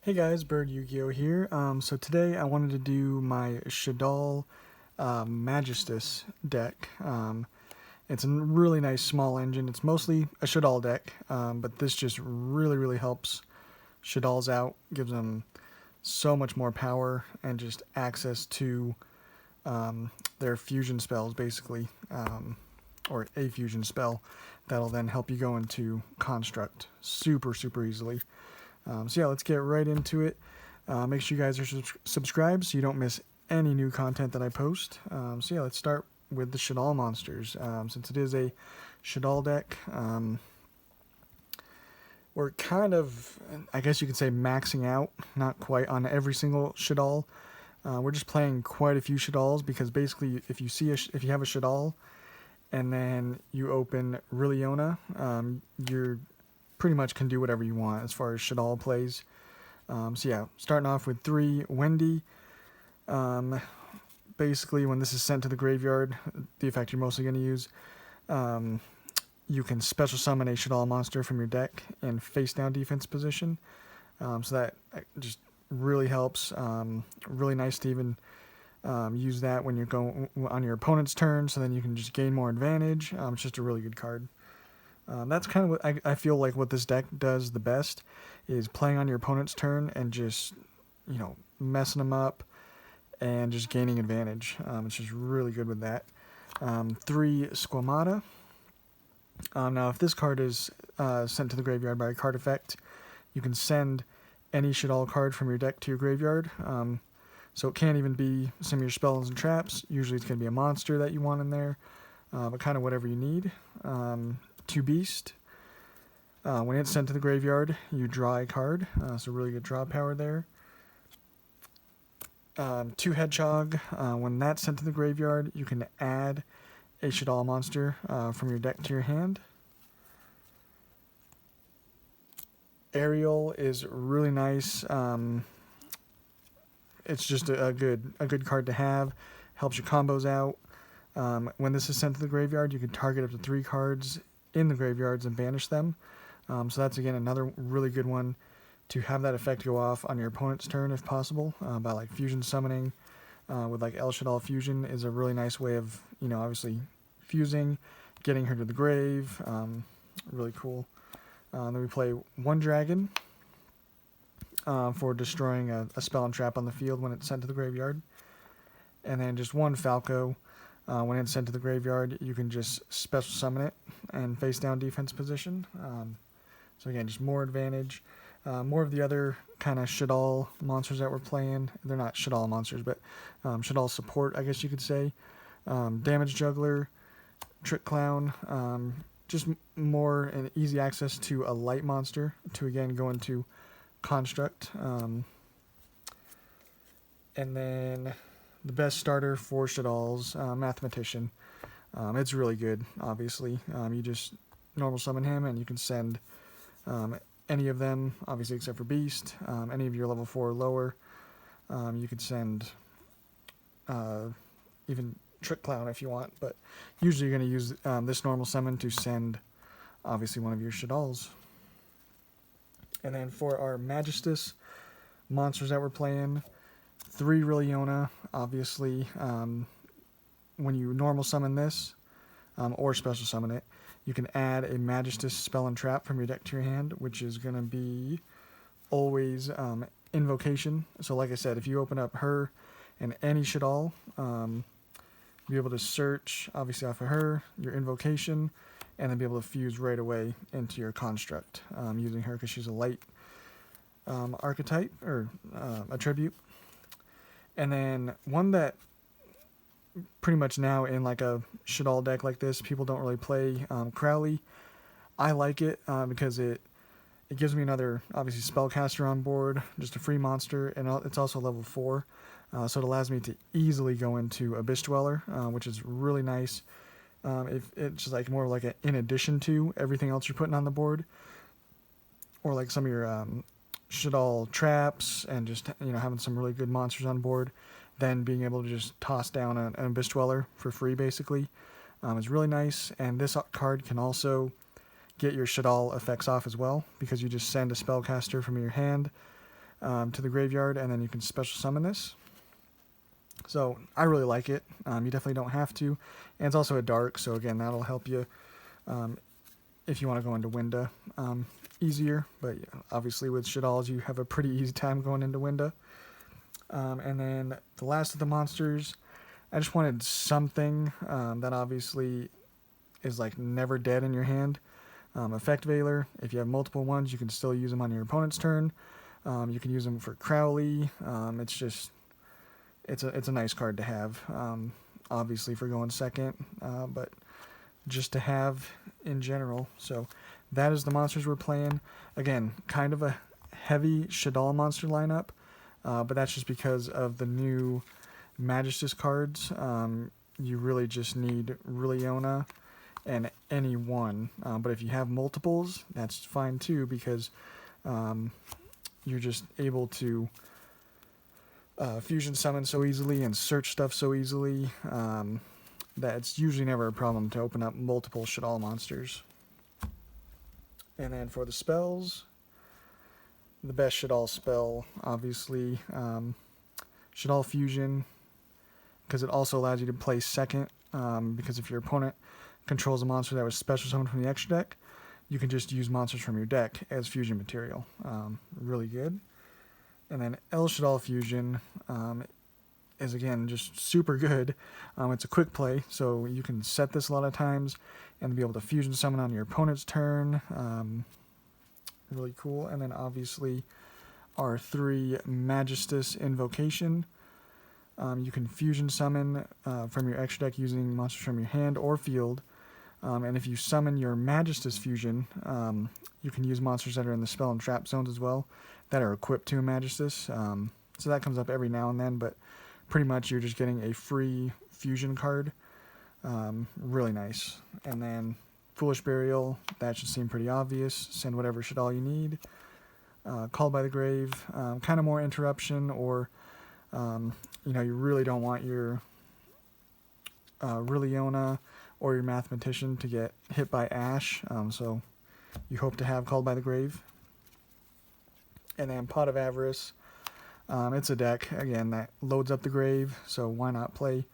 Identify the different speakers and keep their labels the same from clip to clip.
Speaker 1: Hey guys, Bird Yu-Gi-Oh here. So today I wanted to do my Shaddoll Magistus deck. It's a really nice small engine. It's mostly a Shaddoll deck, but this just really helps Shaddolls out, gives them so much more power and just access to their fusion spells basically, or a fusion spell that'll then help you go into Construct super easily. So yeah, let's get right into it. Make sure you guys are subscribed so you don't miss any new content that I post. So yeah, let's start with the Shaddoll monsters. Since it is a Shaddoll deck, we're kind of, I guess you could say, maxing out, not quite on every single Shaddoll. We're just playing quite a few Shaddolls because basically if you have a Shaddoll and then you open Rilliona, you're pretty much can do whatever you want as far as Shaddoll plays. So yeah, starting off with 3 Wendy. Basically, when this is sent to the graveyard, the effect you're mostly going to use, you can special summon a Shaddoll monster from your deck in face down defense position. So that just really helps. Really nice to even use that when you're going on your opponent's turn, so then you can just gain more advantage. It's just a really good card. That's kind of what I feel like what this deck does the best is playing on your opponent's turn and just, messing them up and just gaining advantage. It's just really good with that. 3 Squamata. Now, if this card is sent to the graveyard by a card effect, you can send any Shaddoll card from your deck to your graveyard. So it can't even be some of your spells and traps. Usually it's going to be a monster that you want in there, but kind of whatever you need. 2 Beast. When it's sent to the graveyard, you draw a card, so really good draw power there. 2 Hedgehog. When that's sent to the graveyard, you can add a Shaddoll monster from your deck to your hand. Ariel is really nice. It's just a good card to have. Helps your combos out. When this is sent to the graveyard, you can target up to 3 cards in the graveyards and banish them. So that's again another really good one to have that effect go off on your opponent's turn if possible, by like fusion summoning with like El Shaddoll Fusion is a really nice way of, obviously fusing, getting her to the grave. Really cool. Then we play 1 Dragon for destroying a spell and trap on the field when it's sent to the graveyard. And then just 1 Falco. When it's sent to the graveyard, you can just special summon it and face down defense position. So again, just more advantage. More of the other kind of Shaddoll monsters that we're playing. They're not Shaddoll monsters, but Shaddoll support, I guess you could say. Damage Juggler, Trick Clown. Just more and easy access to a light monster to again go into Construct. And then the best starter for Shaddolls, Mathematician. It's really good, obviously. You just normal summon him and you can send any of them, obviously except for Beast, any of your level 4 or lower. You could send even Trick Clown if you want, but usually you're going to use this normal summon to send, obviously, one of your Shaddolls. And then for our Magistus monsters that we're playing, 3 Rilliona, obviously. When you normal summon this, or special summon it, you can add a Magistus spell and trap from your deck to your hand, which is going to be always Invocation. So like I said, if you open up her and any Shaddoll, you'll be able to search, obviously off of her, your Invocation, and then be able to fuse right away into your Construct using her because she's a light archetype, or attribute. And then one that pretty much now in like a Shaddoll deck like this, people don't really play, Crowley. I like it because it gives me another, obviously, spellcaster on board, just a free monster, and it's also level 4. So it allows me to easily go into Abyss Dweller, which is really nice. If it's like more like in addition to everything else you're putting on the board, or like some of your Shaddoll traps and just having some really good monsters on board, then being able to just toss down an Abyss Dweller for free basically is really nice. And this card can also get your Shaddoll effects off as well, because you just send a spellcaster from your hand to the graveyard, and then you can special summon this. So I really like it. You definitely don't have to. And it's also a dark, so again, that'll help you if you want to go into Winda easier. But obviously with Shaddolls, you have a pretty easy time going into Winda. And then the last of the monsters, I just wanted something that obviously is like never dead in your hand. Effect Veiler, if you have multiple ones, you can still use them on your opponent's turn. You can use them for Crowley. It's a nice card to have, obviously for going second, but just to have in general. So that is the monsters we're playing. Again, kind of a heavy Shaddoll monster lineup, but that's just because of the new Magistus cards. You really just need Riliona and any one, but if you have multiples, that's fine too, because you're just able to fusion summon so easily and search stuff so easily that it's usually never a problem to open up multiple Shaddoll monsters. And then for the spells, the best Shaddoll spell, obviously, Shaddoll Fusion, because it also allows you to play second, because if your opponent controls a monster that was special summoned from the extra deck, you can just use monsters from your deck as fusion material. Really good. And then El Shaddoll Fusion is, again, just super good. It's a quick play, so you can set this a lot of times and be able to fusion summon on your opponent's turn. Really cool. And then obviously our 3 Magistus Invocation. You can fusion summon from your extra deck using monsters from your hand or field. And if you summon your Magistus Fusion, you can use monsters that are in the spell and trap zones as well that are equipped to a Magistus. So that comes up every now and then, but pretty much you're just getting a free fusion card. Really nice. And then Foolish Burial, that should seem pretty obvious. Send whatever Shaddoll you need. Called by the Grave, kind of more interruption, or you really don't want your Riliona or your Mathematician to get hit by Ash, so you hope to have Called by the Grave. And then Pot of Avarice, it's a deck, again, that loads up the grave, so why not play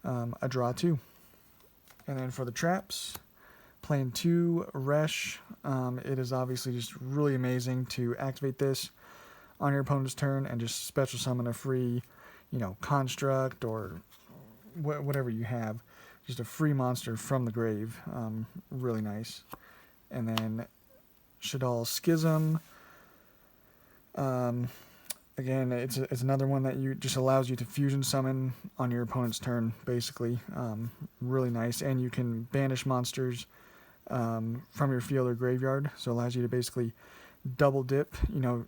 Speaker 1: a draw 2. And then for the traps, playing 2 Resh, it is obviously just really amazing to activate this on your opponent's turn and just special summon a free, construct or whatever you have. Just a free monster from the grave. Really nice. And then Shaddoll Schism. Again, it's another one that just allows you to fusion summon on your opponent's turn, basically. Really nice. And you can banish monsters from your field or graveyard. So it allows you to basically double dip,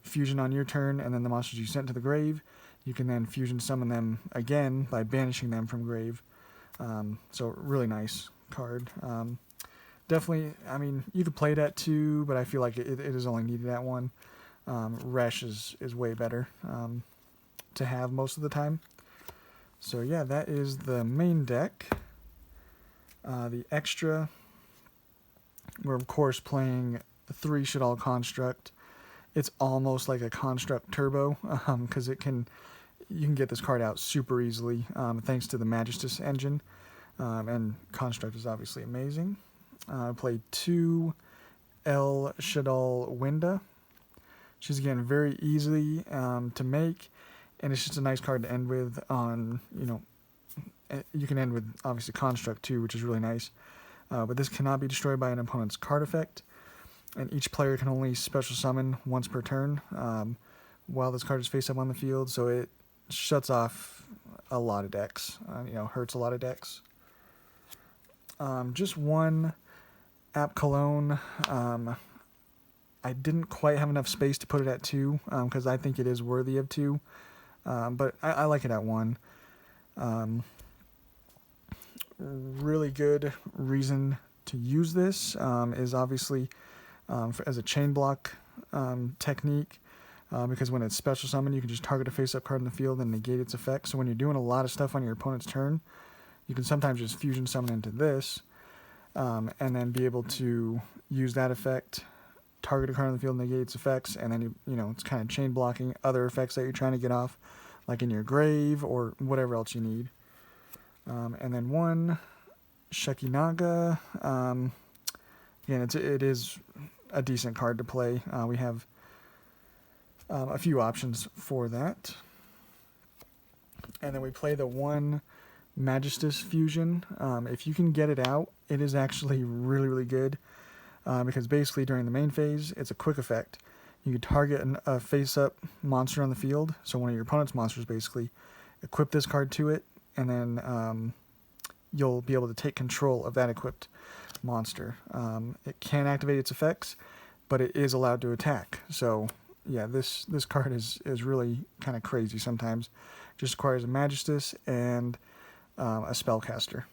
Speaker 1: fusion on your turn, and then the monsters you sent to the grave, you can then fusion summon them again by banishing them from grave. So really nice card. Definitely, you could play it at 2, but I feel like it is only needed at 1. Resh is way better to have most of the time. So yeah, that is the main deck. The extra, we're of course playing 3 Shaddoll Construct. It's almost like a Construct Turbo, because you can get this card out super easily thanks to the Magistus engine, and Construct is obviously amazing. I played 2 El Shaddoll Winda. She's, again, very easy to make, and it's just a nice card to end with on, you can end with, obviously, Construct too, which is really nice. But this cannot be destroyed by an opponent's card effect, and each player can only special summon once per turn while this card is face up on the field, so it shuts off a lot of decks, hurts a lot of decks. Just one App Cologne. I didn't quite have enough space to put it at 2, because I think it is worthy of 2, but I like it at 1. Really good reason to use this is obviously as a chain block technique, because when it's special summon, you can just target a face-up card in the field and negate its effect. So when you're doing a lot of stuff on your opponent's turn, you can sometimes just fusion summon into this, and then be able to use that effect target a card on the field, negates effects, and then it's kind of chain blocking other effects that you're trying to get off, like in your grave or whatever else you need. And then 1 Shekinaga. Again, it is a decent card to play. We have a few options for that. And then we play the 1 Magistus fusion. If you can get it out, it is actually really, really good. Because basically during the main phase, it's a quick effect. You can target a face-up monster on the field, so one of your opponent's monsters basically, equip this card to it, and then you'll be able to take control of that equipped monster. It can activate its effects, but it is allowed to attack. So yeah, this card is really kind of crazy sometimes. Just requires a Magistus and a Spellcaster.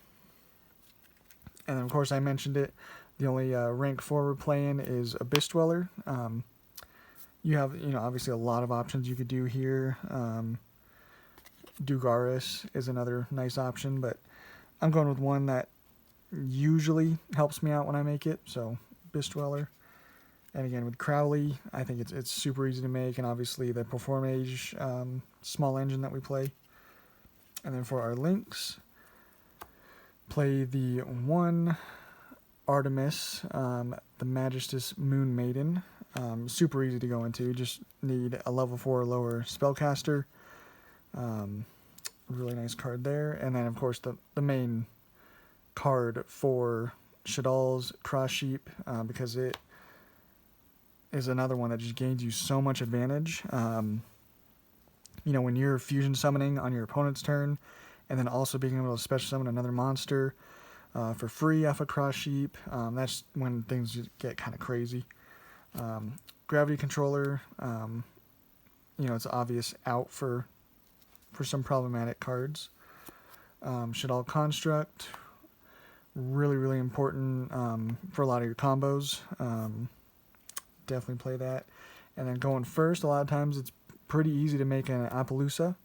Speaker 1: And then of course I mentioned it, the only rank 4 we're playing is Abyss Dweller. You have, obviously a lot of options you could do here. Dugaris is another nice option, but I'm going with one that usually helps me out when I make it, so Abyss Dweller. And again, with Crowley, I think it's super easy to make, and obviously the Performage small engine that we play. And then for our links, play the 1 Artemis, the Magistus Moon Maiden. Super easy to go into. Just need a level 4 or lower Spellcaster. Really nice card there. And then, of course, the main card for Shaddoll's Cross Sheep, because it is another one that just gains you so much advantage. When you're fusion summoning on your opponent's turn, and then also being able to special summon another monster for free off a Cross Sheep, that's when things just get kind of crazy. Gravity Controller, it's obvious out for some problematic cards. Shaddoll Construct, really, really important for a lot of your combos. Definitely play that. And then going first, a lot of times it's pretty easy to make an Appaloosa.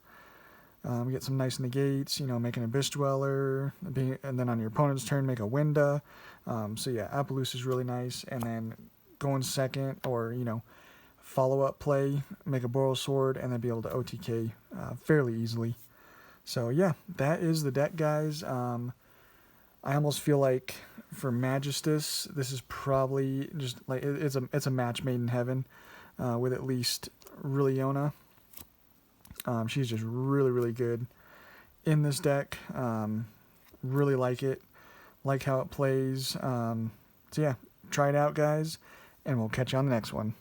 Speaker 1: Get some nice negates, make an Abyss Dweller, and then on your opponent's turn, make a Winda. So yeah, Appaloosa is really nice. And then going second, or, follow-up play, make a Boral Sword, and then be able to OTK fairly easily. So yeah, that is the deck, guys. I almost feel like for Magistus, this is probably just like it's a match made in heaven with at least Liliana. She's just really, really good in this deck. Really like it. Like how it plays. So yeah, try it out, guys, and we'll catch you on the next one.